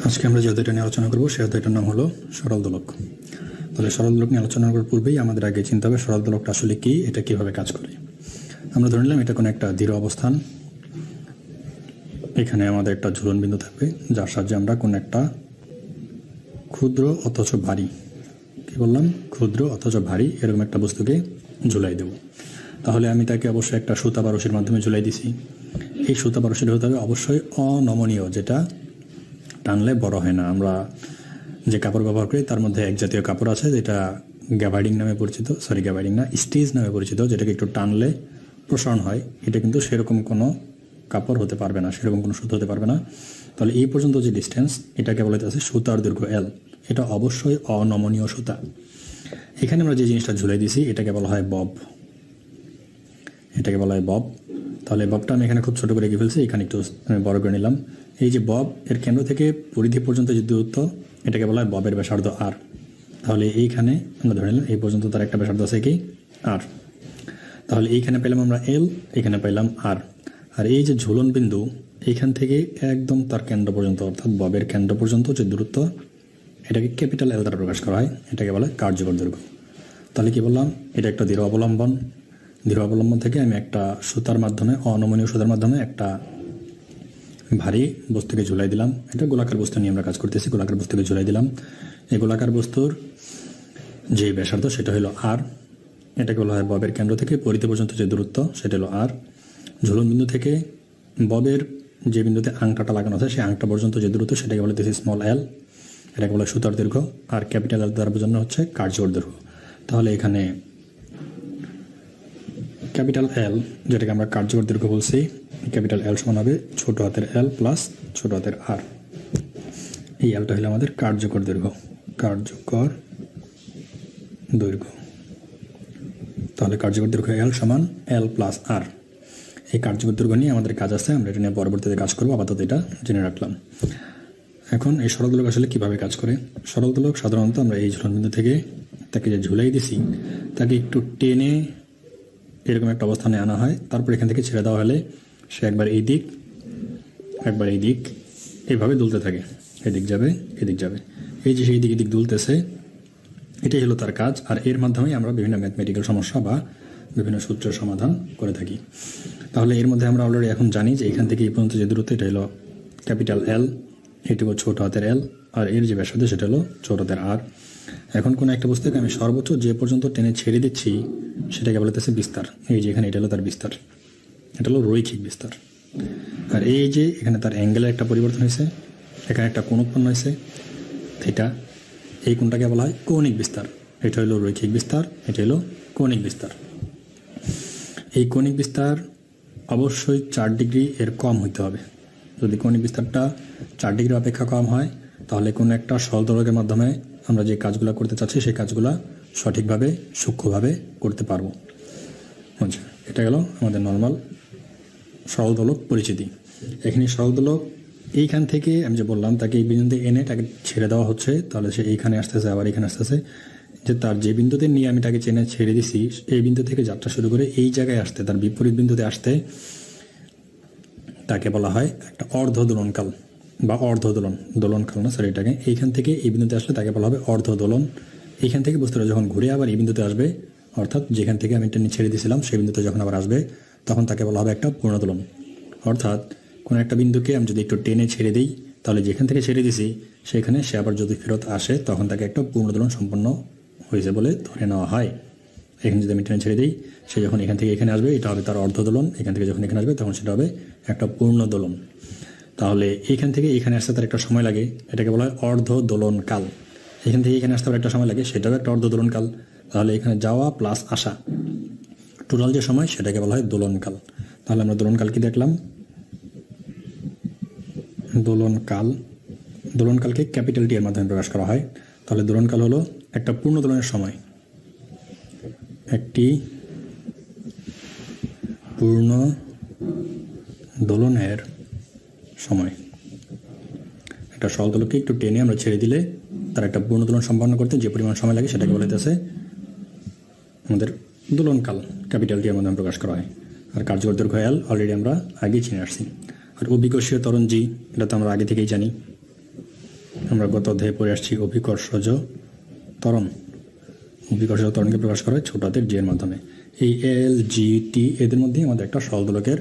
আজকে আমরা যে অধ্যায়টা নিয়ে আলোচনা করবো সেই অধ্যায়টার নাম হলো সরল দোলক। তাহলে সরল দোলক নিয়ে আলোচনা করার পূর্বেই আমাদের আগে চিন্তা হবে সরল দোলকটা আসলে কি, এটা কিভাবে কাজ করে। আমরা ধরে নিলাম এটা কোনো একটা দৃঢ় অবস্থান, এখানে আমাদের একটা ঝুলন বিন্দু থাকবে যার সাহায্যে আমরা কোনো একটা ক্ষুদ্র অথচ ভারী, কি বললাম, ক্ষুদ্র অথচ ভারী এরকম একটা বস্তুকে ঝুলাই দেব। তাহলে আমি তাকে অবশ্যই একটা সুতা বা রশির মাধ্যমে ঝুলাই দিছি। এই সুতা বা রশিটা হতে হবে অবশ্যই অনমনীয়, যেটা টানলে বড় হয় না। আমরা যে কাপড় ব্যবহার করি তার মধ্যে এক জাতীয় কাপড় আছে যেটা গ্যাবার্ডিং নামে পরিচিত, গ্যাবার্ডিং না, স্টিচ নামে পরিচিত, যেটাকে একটু টানলে প্রসারণ হয়। এটা কিন্তু সেরকম কোনো কাপড় হতে পারবে না, সেরকম কোনো সুতো হতে পারবে না। তাহলে এই পর্যন্ত যে ডিস্টেন্স, এটাকে বলা হচ্ছে সুতার দৈর্ঘ্য এল। এটা অবশ্যই অনমনীয় সুতা। এখানে আমরা যে জিনিসটা ঝুলাই দিছি এটাকে বলা হয় বব, এটাকে বলা হয় বব। তাহলে ববটা আমি এখানে খুব ছোট করে এঁকে ফেলছি, এখানে একটু আমি বড় করে নিলাম। এই যে বব, এর কেন্দ্র থেকে পরিধি পর্যন্ত যে দূরত্ব, এটাকে বলা হয় ববের ব্যাসার্ধ আর। তাহলে এইখানে আমরা ধরে নিলাম এই পর্যন্ত তার একটা ব্যাসার্ধ আছে কি আর। তাহলে এইখানে পেলাম আমরা এল, এখানে পেলাম আর। আর এই যে ঝুলন বিন্দু, এইখান থেকে একদম তার কেন্দ্র পর্যন্ত, অর্থাৎ ববের কেন্দ্র পর্যন্ত যে দূরত্ব, এটাকে ক্যাপিটাল এল দ্বারা প্রকাশ করা হয়, এটাকে বলা হয় কার্যকর দৈর্ঘ্য। তাহলে কি বললাম, এটা একটা দৃঢ় অবলম্বন। দৃঢ় অবলম্বন থেকে আমি একটা সুতার মাধ্যমে, অনমনীয় সুতার মাধ্যমে একটা ভারী বস্তুকে ঝুলাই দিলাম। এটা গোলাকার বস্তু নিয়ে আমরা কাজ করতেছি, গোলাকার বস্তুকে ঝুলাই দিলাম। এই গোলাকার বস্তুর যে ব্যাসার্ধ সেটা হলো আর। এটাকে বলা হয় ববের কেন্দ্র থেকে পরিধি পর্যন্ত যে দূরত্ব, সেটা হলো আর। ঝুলন বিন্দু থেকে ববের যে বিন্দুতে আংটাটা লাগানো আছে সেই আংটা পর্যন্ত যে দূরত্ব, সেটাকে বলা হচ্ছে স্মল এল, এটাকে বলা সুতার দৈর্ঘ্য। আর ক্যাপিটাল এল দ্বারা বোঝানো হচ্ছে কার্যকর দৈর্ঘ্য। তাহলে এখানে ক্যাপিটাল এল, যেটাকে আমরা কার্যকর দৈর্ঘ্য বলছি, ক্যাপিটাল এল সমান হবে ছোট হাতের এল প্লাস ছোট হাতের আর। এই এলটা হলো আমাদের কার্যকর দৈর্ঘ্য, কার্যকর দৈর্ঘ্য। তাহলে কার্যকর দৈর্ঘ্য এল সমান এল প্লাস আর। এই কার্যকর দৈর্ঘ্য নিয়ে আমাদের কাজ আছে, আমরা এটা নিয়ে পরবর্তীতে কাজ করবো, আপাতত এটা জেনে রাখলাম। এখন এই সরল দোলক আসলে কীভাবে কাজ করে। সরল দোলক সাধারণত আমরা এই ঝুলন বিন্দু থেকে তাকে যে ঝুলাই দিছি, তাকে একটু টেনে এরকম একটা অবস্থানে আনা হয়। তারপর এখান থেকে ছেড়ে দেওয়া হলে সে একবার এই দিক, একবার এই দিক, এইভাবে দুলতে থাকে। এদিক যাবে, এদিক যাবে, এই যে সেই দিক এদিক দুলতেছে, এটাই হলো তার কাজ। আর এর মাধ্যমেই আমরা বিভিন্ন ম্যাথমেটিক্যাল সমস্যা বা বিভিন্ন সূত্রের সমাধান করে থাকি। তাহলে এর মধ্যে আমরা অলরেডি এখন জানি যে এখান থেকে এই পর্যন্ত যে দূরত্ব, এটা হলো ক্যাপিটাল এল, এটুকু ছোট হাতের এল, আর এর যে ব্যাসার্ধ সেটা হলো ছোট হাতের আর। এখন কোনো একটা বস্তুকে আমি সর্বোচ্চ যে পর্যন্ত টেনে ছেড়ে দিচ্ছি সেটাকে বলতেছে বিস্তার। এই যে এখানে এটা হলো তার বিস্তার, এটা হলো রৈখিক বিস্তার। আর এই যে এখানে তার অ্যাঙ্গেলের একটা পরিবর্তন হয়েছে, এখানে একটা কোণ উৎপন্ন হয়েছে থিটা, এই কোণটাকে বলা হয় কৌণিক বিস্তার। এটা হলো রৈখিক বিস্তার, এটা হলো কৌণিক বিস্তার। এই কৌণিক বিস্তার অবশ্যই 4 ডিগ্রি এর কম হইতে হবে। যদি কৌণিক বিস্তারটা 4 ডিগ্রি অপেক্ষা কম হয়, তাহলে কোনো একটা সরল দোলকের মাধ্যমে আমরা যে কাজগুলো করতে চাচ্ছি সেই কাজগুলো সঠিকভাবে, সূক্ষ্মভাবে করতে পারবো। আচ্ছা, এটা গেল আমাদের নর্মাল সরল দোলক পরিচিতি। এখানে সরল দোলক এইখান থেকে আমি যে বললাম তাকে এই বিন্দুতে এনে তাকে ছেড়ে দেওয়া হচ্ছে, তাহলে সে এইখানে আসতেছে, আবার এখানে আসতেছে। যে তার যে বিন্দুতে নিয়ে আমি তাকে চেনে ছেড়ে দিছি, এই বিন্দু থেকে যাত্রা শুরু করে এই জায়গায় আসতে, তার বিপরীত বিন্দুতে আসতে, তাকে বলা হয় একটা অর্ধ দোলনকাল বা অর্ধ দোলন, দোলনকাল না, এটাকে এইখান থেকে এই বিন্দুতে আসলে তাকে বলা হবে অর্ধ দোলন। এইখান থেকে বস্তুটা যখন ঘুরে আবার এই বিন্দুতে আসবে, অর্থাৎ যেখান থেকে আমি টেনে ছেড়ে দিয়েছিলাম সেই বিন্দুতে যখন আবার আসবে, তখন তাকে বলা হবে একটা পূর্ণ দোলন। অর্থাৎ কোনো একটা বিন্দুকে আমি যদি একটু টেনে ছেড়ে দিই, তাহলে যেখান থেকে ছেড়ে দিছি সেখানে সে আবার যদি ফেরত আসে, তখন তাকে একটা পূর্ণ দোলন সম্পন্ন হয়েছে বলে ধরে নেওয়া হয়। এখানে যদি আমি টেনে ছেড়ে দিই, সে যখন এখান থেকে এখানে আসবে, এটা হবে তার অর্ধ দোলন। এখান থেকে যখন এখানে আসবে তখন সেটা হবে একটা পূর্ণ দোলন। তাহলে এখান থেকে এখানে আসতে তার একটা সময় লাগে, এটাকে বলা হয় অর্ধ দোলনকাল। এখান থেকে এখানে আসতে তার একটা সময় লাগে, সেটাও একটা অর্ধ দোলনকাল। তাহলে এখানে যাওয়া প্লাস আসা, টোটাল যে সময়, সেটাকে বলা হয় দোলনকাল। তাহলে আমরা দোলনকাল কি দেখলাম, দোলনকাল, দোলনকালকে ক্যাপিটাল টি এর মাধ্যমে প্রকাশ করা হয়। তাহলে দোলনকাল হলো একটা পূর্ণ দোলনের সময়, একটি পূর্ণ দোলনের সময়। একটা সরল দোলককে একটু টেনে আমরা ছেড়ে দিলে তার একটা পূর্ণ দোলন সম্পন্ন করতে যে পরিমাণ সময় লাগে সেটাকে বলা হইতেছে আমাদের দোলনকাল, ক্যাপিটাল টি এর মাধ্যমে প্রকাশ করা হয়। আর কার্যকর দৈর্ঘ্য এল অলরেডি আমরা আগেই চিনে আসছি। আর অভিকর্ষীয় ত্বরণ জি, এটা তো আমরা আগে থেকেই জানি। আমরা গত অধ্যায়ে পড়ে আসছি অভিকর্ষজ ত্বরণ। অভিকর্ষজ ত্বরণকে প্রকাশ করা হয় ছোট হাতের জি এর মাধ্যমে। এই এল, জি, টি এদের মধ্যে আমাদের একটা সরল দোলকের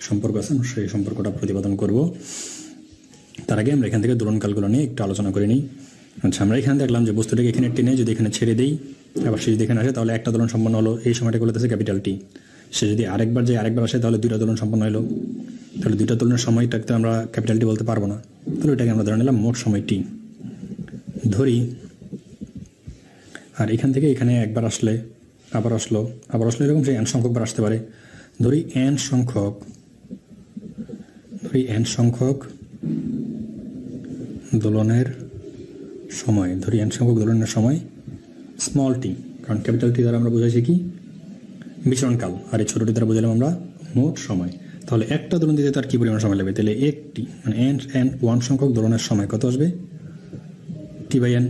সম্পর্ক আছে, সেই সম্পর্কটা প্রতিপাদন করব। তার আগে আমরা এখান থেকে দোলনকালগুলো নিয়ে একটু আলোচনা করে নিই। আচ্ছা, আমরা এখানে দেখলাম যে বস্তুটাকে এখানে টেনে যদি এখানে ছেড়ে দিই, আবার সে যদি এখানে আসে তাহলে একটা দোলন সম্পন্ন হলো, এই সময়টা বলতেছে ক্যাপিটাল টি। সে যদি আরেকবার যায় আরেকবার আসে তাহলে দুইটা দোলন সম্পন্ন হলো। তাহলে দুইটা দোলনের সময়টাকে আমরা ক্যাপিটাল টি বলতে পারবো না, তাহলে ওইটাকে আমরা ধরে নিলাম মোট সময় টি ধরি। আর এখান থেকে এখানে একবার আসলে আবার আসলো এরকম যে এন সংখ্যকবার আসতে পারে। ধরি এন সংখ্যক দোলনের সময়, স্মল টি, কারণ ক্যাপিটাল টি দ্বারা আমরা বোঝাইছি কি বিচরণকাল, আর এই ছোটটি দ্বারা বোঝালাম আমরা মোট সময়। তাহলে একটা দোলন দিতে তার কি পরিমাণ সময় লাগবে, তাহলে একটি মানে এন ওয়ান সংখ্যক দোলনের সময় কত আসবে, টি বাই এন।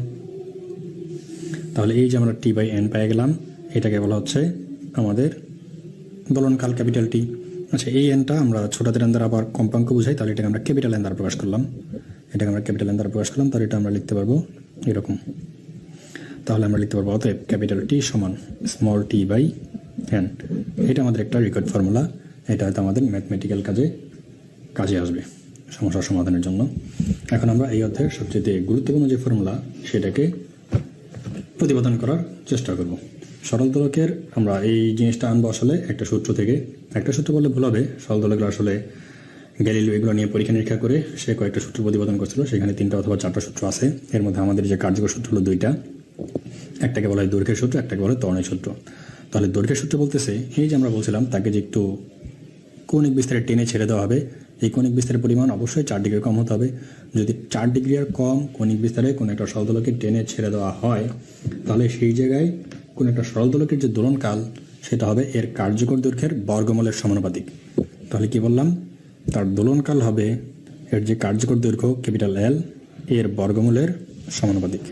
তাহলে এই যে আমরা টি বাই এন পেয়ে গেলাম, এটাকে বলা হচ্ছে আমাদের দোলনকাল ক্যাপিটাল টি। আচ্ছা, এই এনটা আমরা ছোট হাতের এন দ্বারা আবার কম্পাঙ্ক বুঝাই, তাহলে এটাকে আমরা ক্যাপিটাল এন দ্বারা প্রকাশ করলাম। তাহলে এটা আমরা লিখতে পারবো এরকম। তাহলে আমরা লিখতে পারবো অতএব ক্যাপিটাল টি সমান স্মল টি বাই এন। এটা আমাদের একটা রিকোয়ার্ড ফর্মুলা, এটা হয়তো আমাদের ম্যাথমেটিক্যাল কাজে আসবে সমস্যার সমাধানের জন্য। এখন আমরা এই অধ্যায়ের সবচেয়ে গুরুত্বপূর্ণ যে ফর্মুলা সেটাকে প্রতিপাদন করার চেষ্টা করব। সরল দোলকের আমরা এই জিনিসটা আনবো আসলে একটা সূত্র থেকে। একটা সূত্র বললে ভুল হবে, সরল দোলকগুলো আসলে গ্যালিলিও এগুলো নিয়ে পরীক্ষা নিরীক্ষা করে সে কয়েকটা সূত্র প্রতিপাদন করছিল, সেখানে 3টা অথবা 4টা সূত্র আছে। এর মধ্যে আমাদের যে কার্যকর সূত্র হলো 2টা, একটাকে বলা হয় দৈর্ঘ্যের সূত্র, একটাকে বলা হয় ত্বরণের সূত্র। তাহলে দৈর্ঘ্যের সূত্র বলতেছে এই যে আমরা বলছিলাম তাকে যে একটু কৌণিক বিস্তারে টেনে ছেড়ে দেওয়া হবে, এই কৌণিক বিস্তারের পরিমাণ অবশ্যই 4 ডিগ্রি কম হতে হবে। যদি 4 ডিগ্রি আর কম কৌণিক বিস্তারে কোনো একটা সরল দোলকে টেনে ছেড়ে দেওয়া হয়, তাহলে সেই জায়গায় কোনো একটা সরল দোলকের যে দোলনকাল সেটা হবে এর কার্যকর দৈর্ঘ্যের বর্গমূলের সমানুপাতিক। তাহলে কি বললাম, তার দোলনকাল হবে এর যে কার্যকর দৈর্ঘ্য ক্যাপিটাল এল এর বর্গমূলের সমানুপাতিক।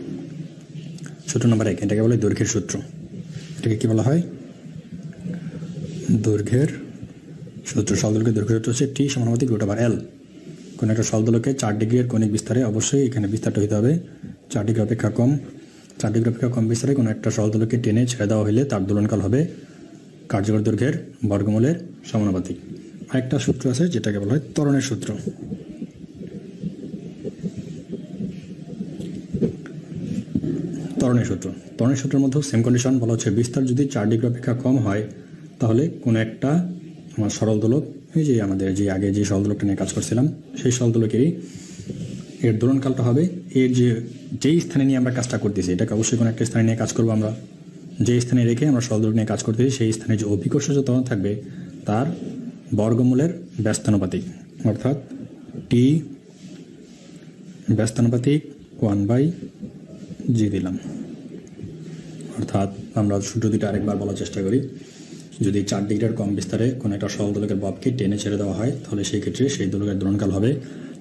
সূত্র নম্বর 1, এটাকে বলে দৈর্ঘ্যের সূত্র। এটাকে কি বলা হয়, দৈর্ঘ্যের সূত্র। সরল দোলকের দৈর্ঘ্যের সূত্র হচ্ছে টি সমানুপাতিক রুট ওভার এল। কোনো একটা সরল দোলকে 4 ডিগ্রির কৌণিক বিস্তারে, অবশ্যই এখানে বিস্তারটা হতে হবে 4 ডিগ্রি অপেক্ষা কম। 4 ডিগ্রি অপেক্ষা কম বিস্তারে কোনো একটা সরল দোলকে টেনে ছেড়ে দেওয়া হলে তার দোলনকাল হবে কার্যকর দৈর্ঘ্যের বর্গমূলের সমানুপাতিক। আরেকটা সূত্র আছে যেটাকে বলা হয় ত্বরণের সূত্র। ত্বরণের সূত্রের মধ্যে সেম কন্ডিশন বলা হচ্ছে, বিস্তার যদি 4 ডিগ্রি অপেক্ষা কম হয় তাহলে কোনো একটা আমার সরল দোলক, এই যে আমাদের যে আগে যে সরল দোলকটা নিয়ে কাজ করছিলাম সেই সরল দোলকেরই এর দোলনকালটা হবে এর যেই স্থানে নিয়ে আমরা কাজটা করতেছি, এটাকে অবশ্যই কোনো একটা স্থানে নিয়ে কাজ করবো আমরা। যে স্থানে রেখে আমরা সরল দোলক নিয়ে কাজ করতেছি সেই স্থানে যে অভিকর্ষজ ত্বরণ থাকবে তার বর্গমূলের ব্যস্তানুপাতিক, অর্থাৎ টি ব্যস্তানুপাতিক 1/g দিলাম। অর্থাৎ আমরা সূত্র দুটো আরেকবার বলার চেষ্টা করি। যদি 4 ডিগ্রির কম বিস্তারে কোনো একটা সরল দোলকের ববকে টেনে ছেড়ে দেওয়া হয় তাহলে সেই ক্ষেত্রে সেই দোলকের দোলনকাল হবে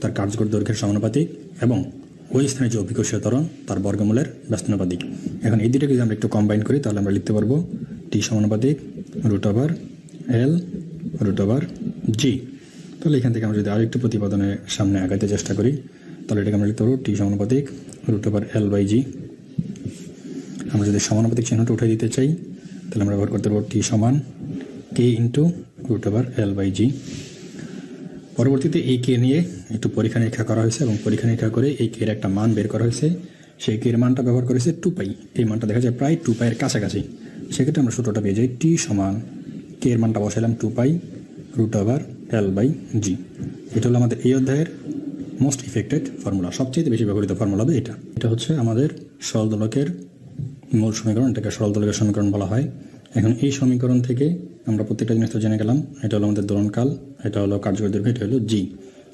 তার কার্যকর দৈর্ঘ্যের সমানুপাতিক এবং ওই স্থানে যে অভিকর্ষীয় ত্বরণ তার বর্গমূলের ব্যস্তানুপাতিক। এখন এই দুটোকে যদি আমরা একটু কম্বাইন করি তাহলে আমরা লিখতে পারবো টি সমানুপাতিক root over L root over G. তাহলে এখান থেকে আমরা যদি আরেকটু প্রতিপাদনের সামনে আগাইতে চেষ্টা করি তাহলে এটাকে আমরা লিখতে পারবো টি সমানুপাতিক রুট ওভার এল বাই জি। আমরা যদি সমানুপাতিক চিহ্নটা উঠে দিতে চাই তাহলে আমরা ব্যবহার করতে পারবো টি সমান K into root over L by G. পরবর্তীতে এই কে নিয়ে একটু পরীক্ষা নিরীক্ষা করা হয়েছে এবং পরীক্ষা নিরীক্ষা করে এই কে এর একটা মান বের করা হয়েছে। সেই কে এর মানটা ব্যবহার করেছে 2π। এই মানটা দেখা যায় প্রায় 2π এর কাছাকাছি। সেক্ষেত্রে আমরা সূত্রটা পেয়ে যাই টি সমান কে এর মানটা বসাইলাম 2π রুট ওভার এল বাই জি। এটা হলো আমাদের এই অধ্যায়ের মোস্ট ইফেক্টেড ফর্মুলা, সবচেয়ে বেশি ব্যবহৃত ফর্মুলা হবে এটা। এটা হচ্ছে আমাদের সরল দোলকের মূল সমীকরণ, এটাকে সরল দোলকের সমীকরণ বলা হয়। এখন এই সমীকরণ থেকে আমরা প্রত্যেকটা জিনিস তো জেনে গেলাম। এটা হলো আমাদের দোলনকাল, এটা হলো কার্যকর দৈর্ঘ্য, এটা হলো জি।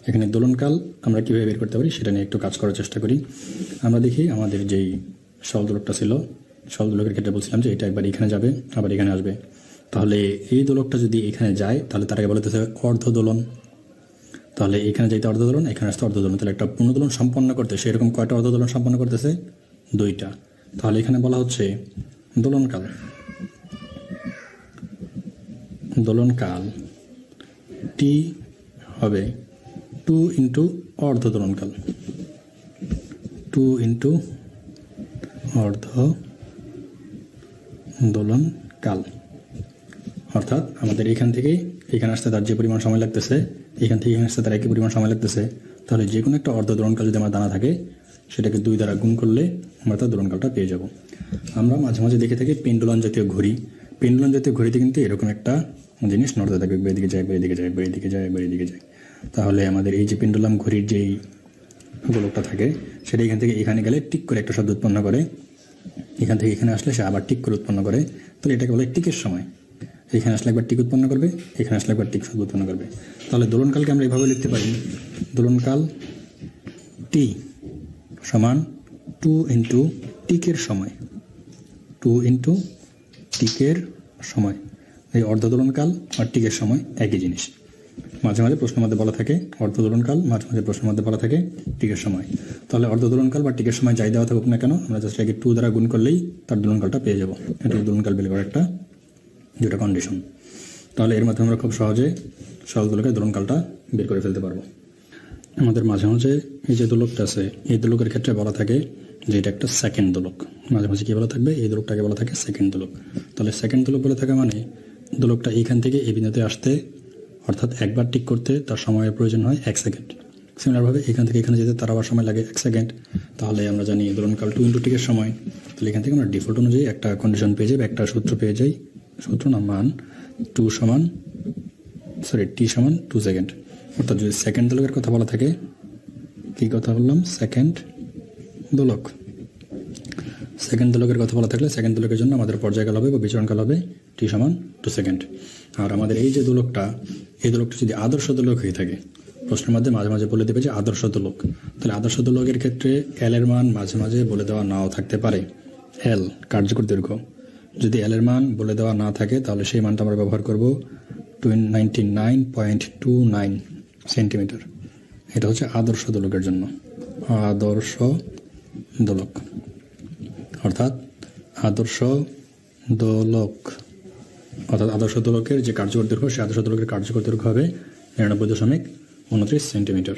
এখানে দোলনকাল আমরা কীভাবে বের করতে পারি সেটা নিয়ে একটু কাজ করার চেষ্টা করি। আমরা দেখি আমাদের যেই সরল দোলকটা ছিল, সরল দোলকের ক্ষেত্রে বলছিলাম যে এটা একবার এখানে যাবে আবার এখানে আসবে। তাহলে এই দোলকটা যদি এখানে যায় তাহলে তার আগে বলতেছে অর্ধ দোলন। তাহলে এখানে যাইতে অর্ধ দোলন, এখানে আসতে অর্ধ দোলন। তাহলে একটা পূর্ণ দোলন সম্পন্ন করতে সেরকম কয়টা অর্ধ দোলন সম্পন্ন করতেছে? 2টা। তাহলে এখানে বলা হচ্ছে দোলনকাল টি হবে 2 ইন্টু অর্ধ দোলনকাল। টু ইন্টু অর্ধ দোলন কাল। অর্থাৎ আমাদের এখান থেকে এখানে আসতে তার যে পরিমাণ সময় লাগতেছে, এখান থেকে এখানে আসতে তার একই পরিমাণ সময় লাগতেছে, তাহলে যে কোনো একটা অর্ধ দোলনকাল যদি আমার জানা থাকে সেটাকে 2 দ্বারা গুণ করলে আমরা তার দোলনকালটা পেয়ে যাব। আমরা মাঝে মাঝে দেখে থাকি পেন্ডুলাম জাতীয় ঘড়ি। পেন্ডুলাম জাতীয় ঘড়িতে কিন্তু এরকম একটা জিনিস নড়তে থাকবে, এদিকে যায়, এদিকে যায়, এদিকে যায়, এদিকে যায়। তাহলে আমাদের এই যে পেন্ডুলাম ঘড়ির যেই গোলকটা থাকে সেটা এখান থেকে এখানে গেলে টিক করে একটা শব্দ উৎপন্ন করে, এখান থেকে এখানে আসলে সে আবার টিক করে উৎপন্ন করে, তাহলে এটাকে বলে টিকের সময়। এখানে আসলে একবার টিক উৎপন্ন করবে, এখানে আসলে একবার টিক শব্দ উৎপন্ন করবে। তাহলে দোলনকালকে আমরা এভাবে লিখতে পারি, দোলনকাল টি সমান 2 ইন্টু টিকের সময়, 2 ইন্টু টিকের সময়। এই অর্ধদোলনকাল আর টিকের সময় একই জিনিস। মাঝে মাঝে প্রশ্নের মধ্যে বলা থাকে অর্ধদোলনকাল, মাঝে মাঝে প্রশ্নের মধ্যে বলা থাকে টিকের সময়। তাহলে অর্ধদোলনকাল বা টিকের সময় যাই দেওয়া থাকুক না কেন, আমরা জাস্ট একে 2 দ্বারা গুণ করলেই তার দোলনকালটা পেয়ে যাব। এটা দোলনকাল বের করার একটা দুটো কন্ডিশন। তাহলে এর মাধ্যমে আমরা খুব সহজে সহজ দোলকের দোলনকালটা বের করে ফেলতে পারবো। আমাদের মাঝে মাঝে এই যে দোলকটা আছে, এই দোলকের ক্ষেত্রে বলা থাকে যে এটা একটা সেকেন্ড দোলক। মাঝে মাঝে কী বলা থাকবে, এই দোলকটাকে বলা থাকে সেকেন্ড দোলক। তাহলে সেকেন্ড দোলক বলে থাকা মানে দোলকটা এইখান থেকে এই বিন্দুতে আসতে, অর্থাৎ একবার টিক করতে তার সময়ের প্রয়োজন হয় 1 সেকেন্ড। সিমিলারভাবে এখান থেকে এখানে যেতে তার আবার সময় লাগে 1 সেকেন্ড। তাহলে আমরা জানি দোলনকাল 2 ইন্টু টিকের সময়। তাহলে এখান থেকে আমরা ডিফল্ট অনুযায়ী একটা কন্ডিশন পেয়ে যাই, একটা সূত্র পেয়ে যাই, সূত্র না মান টি সমান 2 সেকেন্ড। অর্থাৎ যদি সেকেন্ড দোলকের কথা বলা থাকে, কী কথা বললাম, সেকেন্ড দোলক। সেকেন্ড দোলকের কথা বলা থাকলে সেকেন্ড দোলকের জন্য আমাদের পর্যায়কাল হবে বা বিচরণকাল হবে টি সমান 2 সেকেন্ড। আর আমাদের এই যে দোলকটা, এই দোলকটা যদি আদর্শ দোলক হয়ে থাকে, প্রশ্নের মধ্যে মাঝে মাঝে বলে দেবে যে আদর্শ দোলক। তাহলে আদর্শ দোলকের ক্ষেত্রে এল এর মান মাঝে মাঝে বলে দেওয়া নাও থাকতে পারে। এল কার্যকর দৈর্ঘ্য, যদি এল এর মান বলে দেওয়া না থাকে তাহলে সেই মানটা আমরা ব্যবহার করব 99.29 সেন্টিমিটার। এটা হচ্ছে আদর্শ দোলকের জন্য, আদর্শ দোলক। অর্থাৎ আদর্শ দোলকের যে কার্যকর দৈর্ঘ্য, সেই আদর্শ দোলকের কার্যকর দৈর্ঘ্য হবে 99.29 সেন্টিমিটার।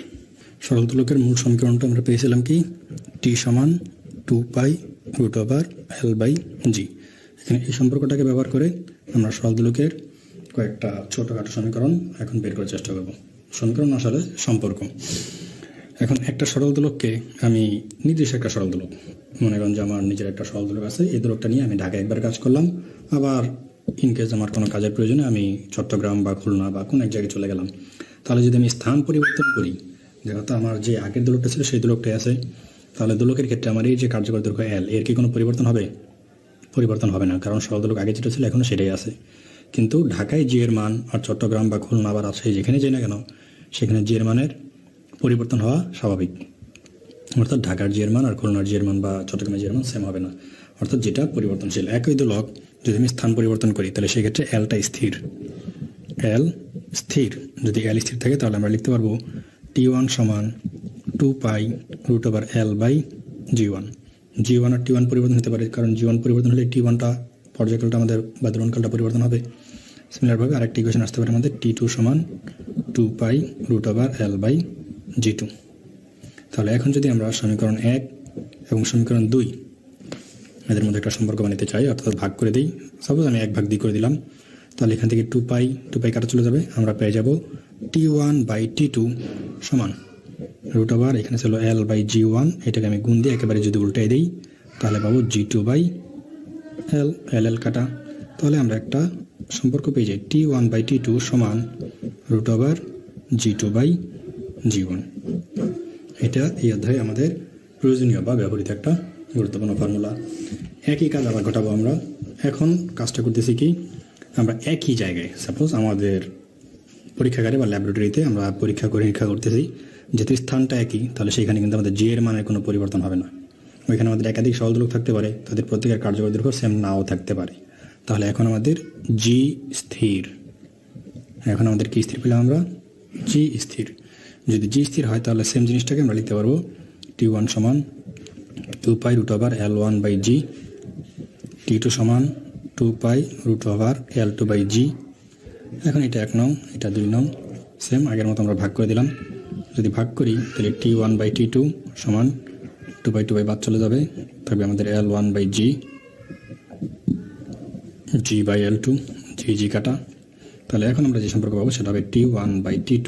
সরল দোলকের মূল সমীকরণটা আমরা পেয়েছিলাম কি, টি সমান 2π√L/g। এখানে এই সম্পর্কটাকে ব্যবহার করে আমরা সরল দোলকের কয়েকটা ছোটোখাটো সমীকরণ এখন বের করার চেষ্টা করব। সমীকরণ আসলে সম্পর্ক। এখন একটা সরল দোলককে আমি নির্দিষ্ট একটা সরল দোলক, মনে করেন যে আমার নিজের একটা সরল দোলক আছে, এই দোলকটা নিয়ে আমি ঢাকায় একবার কাজ করলাম, আবার ইনকেস আমার কোনো কাজের প্রয়োজনে আমি চট্টগ্রাম বা খুলনা বা কোনো এক জায়গায় চলে গেলাম। তাহলে যদি আমি স্থান পরিবর্তন করি, যেহেতু আমার যে আগের দোলকটা ছিল সেই দোলকটাই আছে, তাহলে দোলকের ক্ষেত্রে আমার এই যে কার্যকর দৈর্ঘ্য এল, এর কি কোনো পরিবর্তন হবে? পরিবর্তন হবে না, কারণ সরল দোলক আগে যেটা ছিল এখনও সেটাই আছে। কিন্তু ঢাকায় জি এর মান আর চট্টগ্রাম বা খুলনা বা রাজশাহী যেখানে যাই না কেন, সেখানে জি এর মানের পরিবর্তন হওয়া স্বাভাবিক। অর্থাৎ ঢাকার জি এর মান আর খুলনার জি এর মান বা চট্টগ্রামের জি এর মান সেম হবে না, অর্থাৎ যেটা পরিবর্তনশীল। একই দোলক যদি আমি স্থান পরিবর্তন করি তাহলে সেক্ষেত্রে এলটা স্থির। এল স্থির, যদি এল স্থির থাকে তাহলে আমরা লিখতে পারবো T1 সমান 2π√L/g1। G1 আর T1 পরিবর্তন হতে পারে, কারণ G1 পরিবর্তন হলে T1টা পর্যায়কালটা আমাদের বা দোলনকালটা পরিবর্তন হবে। সিমিলারভাবে আরেকটি ইকুয়েশন আসতে পারে আমাদের T2 সমান 2π√L/g2। তাহলে এখন যদি আমরা সমীকরণ 1 এবং সমীকরণ 2 এদের মধ্যে একটা সম্পর্ক বানাতে চাই, অর্থাৎ ভাগ করে দিই, সাপোজ আমি 1/2 করে দিলাম, তাহলে এখান থেকে 2π কাটা চলে যাবে, আমরা পেয়ে যাব T1/T2 সমান √, এখানে ছিল L/g1, এটাকে আমি গুণ দিয়ে একেবারে যদি উল্টাই দিই তাহলে পাবো G2/L কাটা। তাহলে আমরা একটা সম্পর্ক পেয়ে যাই, T1/T2 সমান √G2/G1। এটা এই অধ্যায়ে আমাদের প্রয়োজনীয় বা ব্যবহৃত একটা গুরুত্বপূর্ণ ফর্মুলা। একই কাজ আবার ঘটাবো আমরা। এখন কাজটা করতেছি কি, আমরা একই জায়গায়, সাপোজ আমাদের পরীক্ষাগারে বা ল্যাবরেটরিতে আমরা পরীক্ষা করতেছি, যেহেতু স্থানটা একই তাহলে সেখানে কিন্তু আমাদের জি এর মানের কোনো পরিবর্তন হবে না। ওইখানে আমাদের একাধিক সরল দোলক থাকতে পারে, তাদের প্রত্যেকের কার্যকর দৈর্ঘ্য সেম নাও থাকতে পারে। তাহলে এখন আমাদের জি স্থির, এখন আমাদের কি স্থির পেলাম আমরা, জি স্থির। যদি জি স্থির হয় তাহলে সেম জিনিসটাকে আমরা লিখতে পারবো T1 সমান 2π√L1/g, T2 সমান 2π√L2/g। এখন এটা 1 নং, এটা 2 নং, সেম আগের মতো আমরা ভাগ করে দিলাম। যদি ভাগ করি তাহলে T1/T2 সমান 2 বাই বাদ চলে যাবে, তবে আমাদের L1/G, G/L2, G কাটা। তাহলে এখন আমরা যে সম্পর্ক পাবো সেটা হবে T1/T2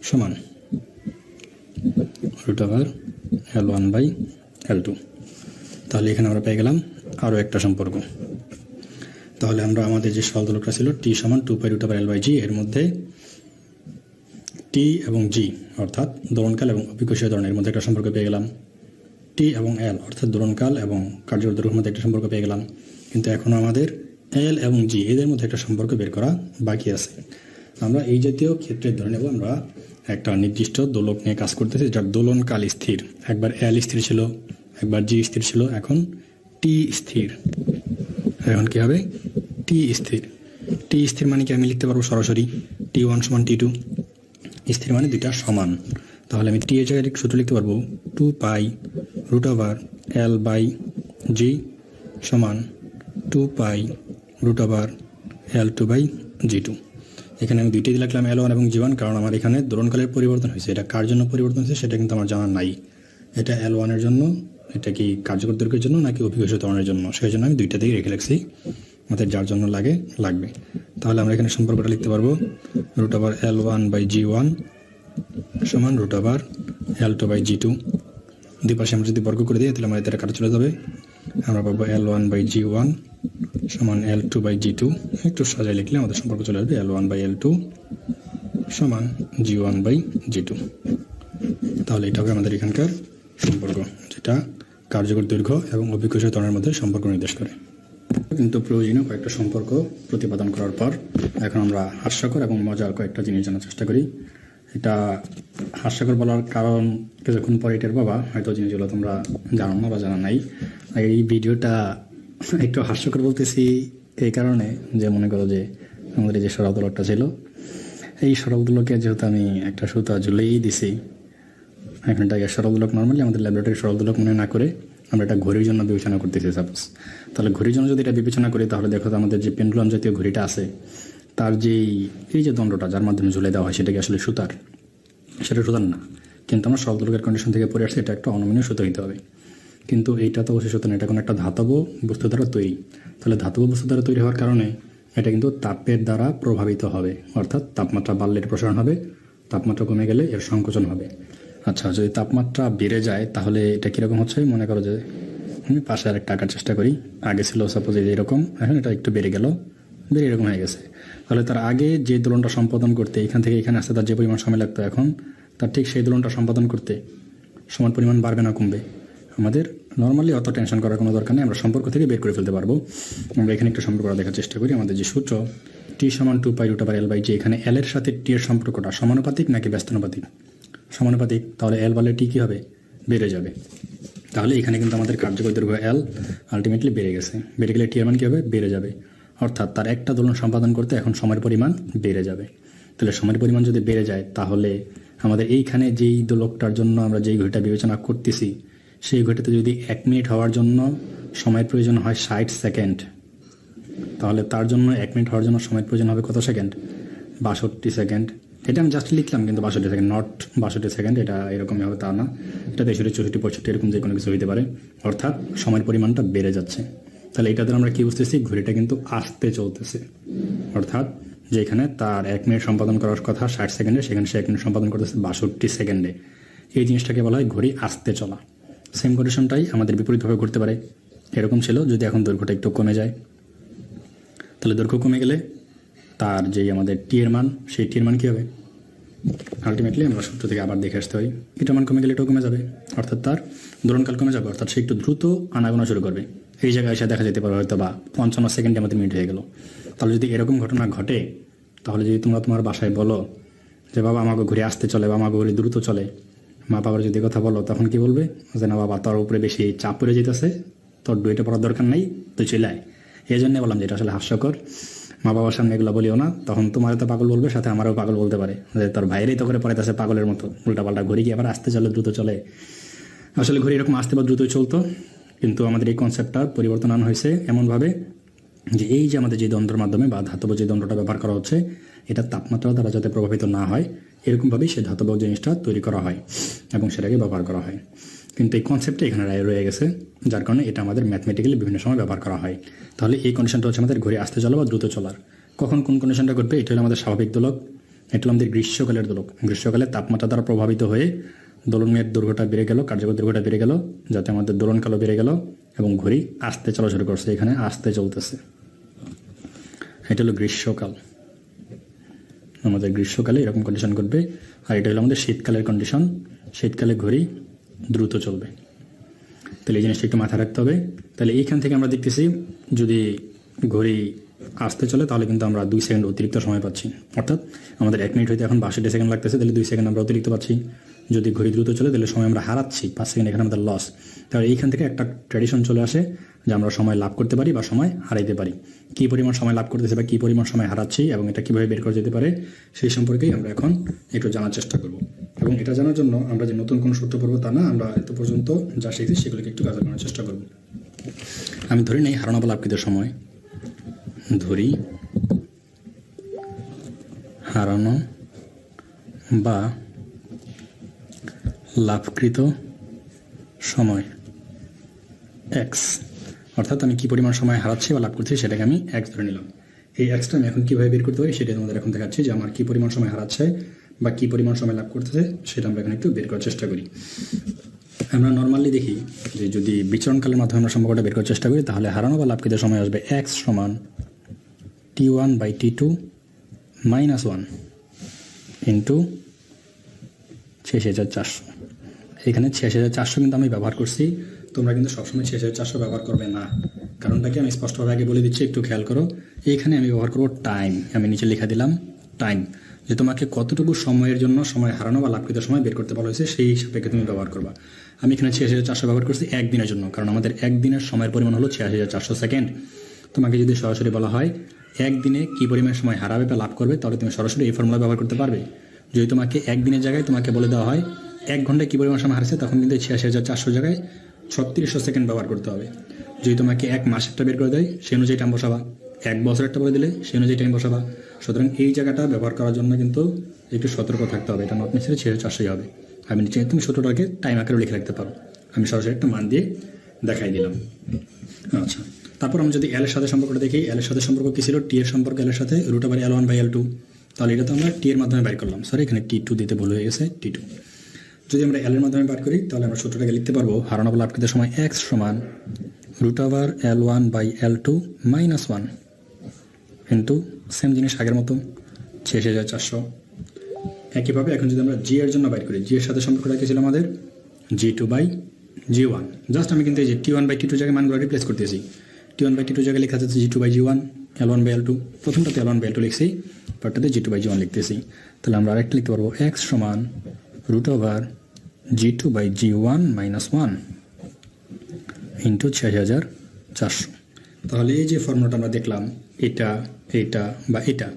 সমান √L1/L2। তাহলে এখানে আমরা পেয়ে গেলাম আরও একটা সম্পর্ক। তাহলে আমরা আমাদের যে সরল দোলকটা ছিল T সমান 2π√L/G, এর মধ্যে T এবং G অর্থাৎ দোলনকাল এবং অভিকর্ষীয় ত্বরণের মধ্যে একটা সম্পর্ক পেয়ে গেলাম। T এবং L অর্থাৎ দোলনকাল এবং কার্যকর দৈর্ঘ্যের মধ্যে একটা সম্পর্ক পেয়ে গেলাম। কিন্তু এখনও আমাদের L এবং G এদের মধ্যে একটা সম্পর্ক বের করা বাকি আছে। আমরা এই জাতীয় ক্ষেত্রে ধরে নেব আমরা একটা নির্দিষ্ট দোলক নিয়ে কাজ করতেছি যার দোলনকাল স্থির। একবার L স্থির ছিল, একবার G স্থির ছিল, এখন T স্থির। এখন কি হবে? T স্থির। T স্থির মানে কি আমি লিখতে পারবো সরাসরি T1 সমান T2। স্থির মানে দুইটা সমান। তাহলে আমি T এর জায়গায় সূত্র লিখতে পারবো 2π√L/G সমান 2π√L2/G2। এখানে আমি দুইটাই লিখলাম L1 এবং G1, কারণ আমার এখানে দোলনকালের পরিবর্তন হয়েছে। এটা কার জন্য পরিবর্তন হয়েছে সেটা কিন্তু আমার জানা নাই। এটা L1 এর জন্য, এটা কি কার্যকর দৈর্ঘ্যের জন্য নাকি অভিকর্ষীয় ত্বরণের জন্য, সেই জন্য আমি দুইটাতেই রেখে রাখছি। আমাদের যার জন্য লাগবে। তাহলে আমরা এখানে সম্পর্কটা লিখতে পারবো √L1/G1 সমান √L2/G2। দুই পাশে আমরা যদি বর্গ করে দিই তাহলে আমাদের এটা কাটা চলে যাবে। আমরা পাবো L1/G1 সমান L2/G2। একটু সাজায় লিখলে আমাদের সম্পর্ক চলে আসবে L1/L2 সমান G1/G2। তাহলে এটা হবে আমাদের এখানকার সম্পর্ক, যেটা কার্যকর দৈর্ঘ্য এবং অভিকর্ষীয় ত্বরণের মধ্যে সম্পর্ক নির্দেশ করে। কিন্তু প্রয়োজনীয় কয়েকটা সম্পর্ক প্রতিপাদন করার পর এখন আমরা হাস্যকর এবং মজার কয়েকটা জিনিস জানার চেষ্টা করি। এটা হাস্যকর বলার কারণ কিছুক্ষণ পরে এটার বাবা হয়তো জিনিসগুলো তোমরা জানো না বা জানা নাই। এই ভিডিওটা একটু হাস্যকর বলতেছি এই কারণে যে মনে করো যে আমাদের যে সরল দোলকটা ছিল, এই সরল দোলকে যেহেতু আমি একটা সুতা ঝুলেই দিছি, এখন এটাকে সরল দোলক নর্মালি আমাদের ল্যাবরেটরি সরল দোলক মনে না করে আমরা এটা ঘড়ির জন্য বিবেচনা করতেছি সাপোজ। তাহলে ঘড়ির জন্য যদি এটা বিবেচনা করি তাহলে দেখো তো আমাদের যে পেন্ডুলাম জাতীয় ঘড়িটা আছে তার যেই এই যে দণ্ডটা যার মাধ্যমে ঝুলে দেওয়া হয় সেটাকে আসলে সুতার, সেটা সুতার না। কিন্তু আমরা সরল দোলকের কন্ডিশন থেকে পড়ে আসছি এটা একটা অনমনীয় সুতো হতে হবে। কিন্তু এইটা তো অবশ্যই সুতো না, এটা কোনো একটা ধাতব বস্তু দ্বারা তৈরি। তাহলে ধাতব বস্তু দ্বারা তৈরি হওয়ার কারণে এটা কিন্তু তাপের দ্বারা প্রভাবিত হবে, অর্থাৎ তাপমাত্রা বাড়লে এর প্রসারণ হবে, তাপমাত্রা কমে গেলে এর সংকোচন হবে। আচ্ছা, যদি তাপমাত্রা বেড়ে যায় তাহলে এটা কীরকম হচ্ছে? মনে করো যে আমি পাশে আরেকটা আঁকার চেষ্টা করি। আগে ছিল সাপোজ এরকম, এখন এটা একটু বেড়ে গেল, বেড়ে এরকম হয়ে গেছে। তাহলে তার আগে যে দোলনটা সম্পাদন করতে এখান থেকে এখানে আসতে তার যে পরিমাণ সময় লাগতো, এখন তার ঠিক সেই দোলনটা সম্পাদন করতে সমান পরিমাণ বাড়বে না কমবে? আমাদের নর্মালি অত টেনশন করার কোনো দরকার নেই, আমরা সম্পর্ক থেকে বের করে ফেলতে পারবো। আমরা এখানে একটা সম্পর্ক দেখার চেষ্টা করি। আমাদের যে সূত্র T সমান 2π√L/G, এখানে L এর সাথে T এর সম্পর্কটা সমানুপাতিক নাকি ব্যস্তানুপাতিক? সমানুপাতিক। তাহলে L বাড়লে T কী হবে? বেড়ে যাবে। তাহলে এখানে কিন্তু আমাদের কার্যকর দৈর্ঘ্য L আলটিমেটলি বেড়ে গেছে। বেড়ে গেলে T এর মান কী হবে? বেড়ে যাবে। অর্থাৎ তার একটা দোলন সম্পাদন করতে এখন সময়ের পরিমাণ বেড়ে যাবে। তাহলে সময়ের পরিমাণ যদি বেড়ে যায় তাহলে আমাদের এইখানে যেই দোলকটার জন্য আমরা যেই ঘড়িটা বিবেচনা করতেছি সেই ঘড়িতে যদি 1 মিনিট হওয়ার জন্য সময়ের প্রয়োজন হয় 60 সেকেন্ড, তাহলে তার জন্য 1 মিনিট হওয়ার জন্য সময়ের প্রয়োজন হবে কত সেকেন্ড? 62 সেকেন্ড। এটা আমি জাস্ট লিখলাম, কিন্তু 62 সেকেন্ড, নট 62 সেকেন্ড। এটা এরকমই হবে তা না, এটা 63, 64, 65 এরকম যে কোনো কিছু হইতে পারে। অর্থাৎ সময়ের পরিমাণটা বেড়ে যাচ্ছে। তাহলে এটা দ্বারা আমরা কী বুঝতেছি? ঘড়িটা কিন্তু আস্তে চলতেছে। অর্থাৎ যেখানে তার 1 মিনিট সম্পাদন করার কথা 60 সেকেন্ডে, সেখানে সে 1 মিনিট সম্পাদন করতেছে 62 সেকেন্ডে। এই জিনিসটাকে বলা হয় ঘড়ি আস্তে চলা। সেম কন্ডিশনটাই আমাদের বিপরীতভাবে ঘটতে পারে। এরকম ছিল যদি এখন দৈর্ঘ্যটা একটু কমে যায়, তাহলে দৈর্ঘ্য কমে গেলে তার যেই আমাদের টি এর মান, সেই টি এর মান কী হবে? আলটিমেটলি আমরা সূত্র থেকে আবার দেখে আসতে হয়, এটার মান কমে গেলে এটাও কমে যাবে, অর্থাৎ তার দোলনকাল কমে যাবে। অর্থাৎ সে একটু দ্রুত আনাগোনা শুরু করবে। এই জায়গায় এসে দেখা যেতে পারে হয়তো বা 55 সেকেন্ডে আমাদের মিনিট হয়ে গেল। তাহলে যদি এরকম ঘটনা ঘটে, তাহলে যদি তোমরা তোমার বাসায় বলো যে বাবা আমাকে ঘুরে আসতে চলে বা আমাকে ঘুরে দ্রুত চলে, মা বাবার যদি কথা বলো তখন কি বলবে? যে না বাবা, তোর উপরে বেশি চাপ পড়ে যেতেছে, তোর ডুয়েটে পড়ার দরকার নাই, তুই চলে আয়। এই জন্যে বললাম যে এটা আসলে হাস্যকর। মা বাবার সামনে এগুলো বলিও না, তখন তোমার তো পাগল বলবে, সাথে আমারও পাগল বলতে পারে যে তোর ভাইয়েরই তো করে পড়াইতেছে পাগলের মতো, উল্টাপাল্টা ঘড়ি কি আবার আসতে চলে, দ্রুত চলে। আসলে ঘড়ি এরকম আসতে বা দ্রুতই চলতো, কিন্তু আমাদের এই কনসেপ্টটা পরিবর্তন আনা হয়েছে এমনভাবে যে এই যে আমাদের যে দণ্ডের মাধ্যমে বা ধাতব যে দণ্ডটা ব্যবহার করা হচ্ছে, এটা তাপমাত্রা দ্বারা যাতে প্রভাবিত না হয় এরকমভাবেই সেই ধাতব জিনিসটা তৈরি করা হয় এবং সেটাকে ব্যবহার করা হয়। কিন্তু এই কনসেপ্টটা এখানে রয়ে গেছে, যার কারণে এটা আমাদের ম্যাথমেটিক্যালি বিভিন্ন সময় ব্যবহার করা হয়। তাহলে এই কন্ডিশনটা হচ্ছে আমাদের ঘড়ি আসতে চলা বা দ্রুত চলার। কখন কোন কন্ডিশনটা ঘটবে? এটা হলো আমাদের স্বাভাবিক দোলক, এটা হলো আমাদের গ্রীষ্মকালের দোলক। গ্রীষ্মকালে তাপমাত্রা দ্বারা প্রভাবিত হয়ে দোলনের দৈর্ঘ্যটা বেড়ে গেল, কার্যকর দৈর্ঘ্যটা বেড়ে গেল, যাতে আমাদের দোলনকালও বেড়ে গেল এবং ঘড়ি আসতে চলা শুরু করছে, এখানে আসতে চলতেছে। এটা হলো গ্রীষ্মকাল, আমাদের গ্রীষ্মকালে এরকম কন্ডিশন ঘটবে। আর এটা হলো আমাদের শীতকালের কন্ডিশন, শীতকালে ঘড়ি দ্রুত চলবে। তাহলে এই জিনিসটা একটু মাথায় রাখতে হবে। তাহলে এইখান থেকে আমরা দেখতেছি যদি ঘড়ি আসতে চলে তাহলে কিন্তু আমরা 2 সেকেন্ড অতিরিক্ত সময় পাচ্ছি, অর্থাৎ আমাদের 1 মিনিট হইতে এখন 62 সেকেন্ড লাগতেছে, তাহলে 2 সেকেন্ড আমরা অতিরিক্ত পাচ্ছি। যদি ঘড়ি দ্রুত চলে তাহলে সময় আমরা হারাচ্ছি, 5 সেকেন্ড এখানে আমাদের লস। তাহলে এইখান থেকে একটা ট্র্যাডিশন চলে আসে যে আমরা সময় লাভ করতে পারি বা সময় হারাইতে পারি। কী পরিমাণ সময় লাভ করতেছি বা কী পরিমাণ সময় হারাচ্ছি এবং এটা কীভাবে বের করা যেতে পারে সেই সম্পর্কেই আমরা এখন একটু জানার চেষ্টা করব। এবং এটা জানার জন্য আমরা যে নতুন কোনো সূত্র পড়বো তা না, আমরা এত পর্যন্ত যা শিখছি সেগুলোকে একটু কাজে লাগানোর চেষ্টা করব। আমি ধরি নেই হারানো বা লাভকৃত সময়, ধরি হারানো বা লাভকৃত সময় এক্স, অর্থাৎ আমি কী পরিমাণ সময় হারাচ্ছি বা লাভ করছি সেটাকে আমি এক্স ধরে নিলাম। এই এক্সটা আমি এখন কীভাবে বের করতে পারি সেটা তোমাদের এখন দেখাচ্ছি, যে আমার কী পরিমাণ সময় হারাচ্ছে বা কী পরিমাণ সময় লাভ করতেছে সেটা আমরা এখন একটু বের করার চেষ্টা করি। আমরা নর্মালি দেখি যে যদি বিচরণকালের মাধ্যমে আমরা সম্পর্কটা বের করার চেষ্টা করি তাহলে হারানো বা লাভকৃত সময় আসবে এক্স সমান T1/T2 -1 ইন্টু 86,400। এখানে 86,400 কিন্তু আমি ব্যবহার করছি, তোমরা কিন্তু সবসময় 86,400 ব্যবহার করবে না। কারণটাকে আমি স্পষ্টভাবে আগে বলে দিচ্ছি, একটু খেয়াল করো। এইখানে আমি ব্যবহার করবো টাইম, আমি নিচে লিখে দিলাম টাইম, যে তোমাকে কতটুকু সময়ের জন্য সময় হারানো বা লাভকৃত সময় বের করতে বলা হয়েছে সেই সাপেক্ষে তুমি ব্যবহার করবা। আমি এখানে 86,400 ব্যবহার করছি একদিনের জন্য, কারণ আমাদের একদিনের সময়ের পরিমাণ হলো 86,400 সেকেন্ড। তোমাকে যদি সরাসরি বলা হয় একদিনে কী পরিমাণ সময় হারাবে বা লাভ করবে, তাহলে তুমি সরাসরি এই ফর্মুলা ব্যবহার করতে পারবে। যদি তোমাকে একদিনের জায়গায় তোমাকে বলে দেওয়া হয় 1 ঘন্টায় কী পরিমাণ সময় হারাচ্ছে, তখন কিন্তু 86,400 জায়গায় 3600 সেকেন্ড ব্যবহার করতে হবে। যদি তোমাকে 1 মাসেরটা বের করে দেয় সেই অনুযায়ী টাইম বসাবা, 1 বছরেরটা বলে দিলে সেই অনুযায়ী টাইম বসাবা। সুতরাং এই জায়গাটা ব্যবহার করার জন্য কিন্তু একটু সতর্ক থাকতে হবে, এটা নট নেসেসারি 6400 হবে। আমি নিচে তুমি সূত্রটাকে টাইম আকারে লিখে রাখতে পারো, আমি সরাসরি একটা মান দিয়ে দেখাই দিলাম। আচ্ছা, তারপর আমি যদি এল এর সাথে সম্পর্কটা দেখি, এল এর সাথে সম্পর্ক কী ছিল? টি এর সম্পর্ক এল এর সাথে √L1/L2, তাহলে এটা তো আমরা টি এর মাধ্যমে বাইর করলাম, সরি এখানে T2 দিতে ভুল হয়ে গেছে, T2। যদি আমরা এল এর মাধ্যমে বার করি তাহলে আমরা সূত্রটাকে লিখতে পারবো হারানো বা লাভকৃত সময় এক্স সমান √L1/L2 -1 ইন্টু সেম জিনিস আগের মতো 86,400। একইভাবে এখন যদি আমরা জি এর জন্য বাইর করি, জি এর সাথে সম্পর্কটা কি ছিল আমাদের? G2/G1। জাস্ট আমি কিন্তু এই যে T1/T2 জায়গায় মানগুলো রিপ্লেস করতেছি। T1/T2 জায়গায় লেখা যাচ্ছে G2/G1, L1/L2, প্রথমটাতে L1/L2 লিখছি, পরটাতে G2/G1 লিখতেছি। তাহলে আমরা আরেকটা লিখতে পারবো এক্স সমান √G2/G1 -1 ইন্টু 86,400। তাহলে এই যে ফর্মুলাটা আমরা দেখলাম, এটা এটা বা এটা,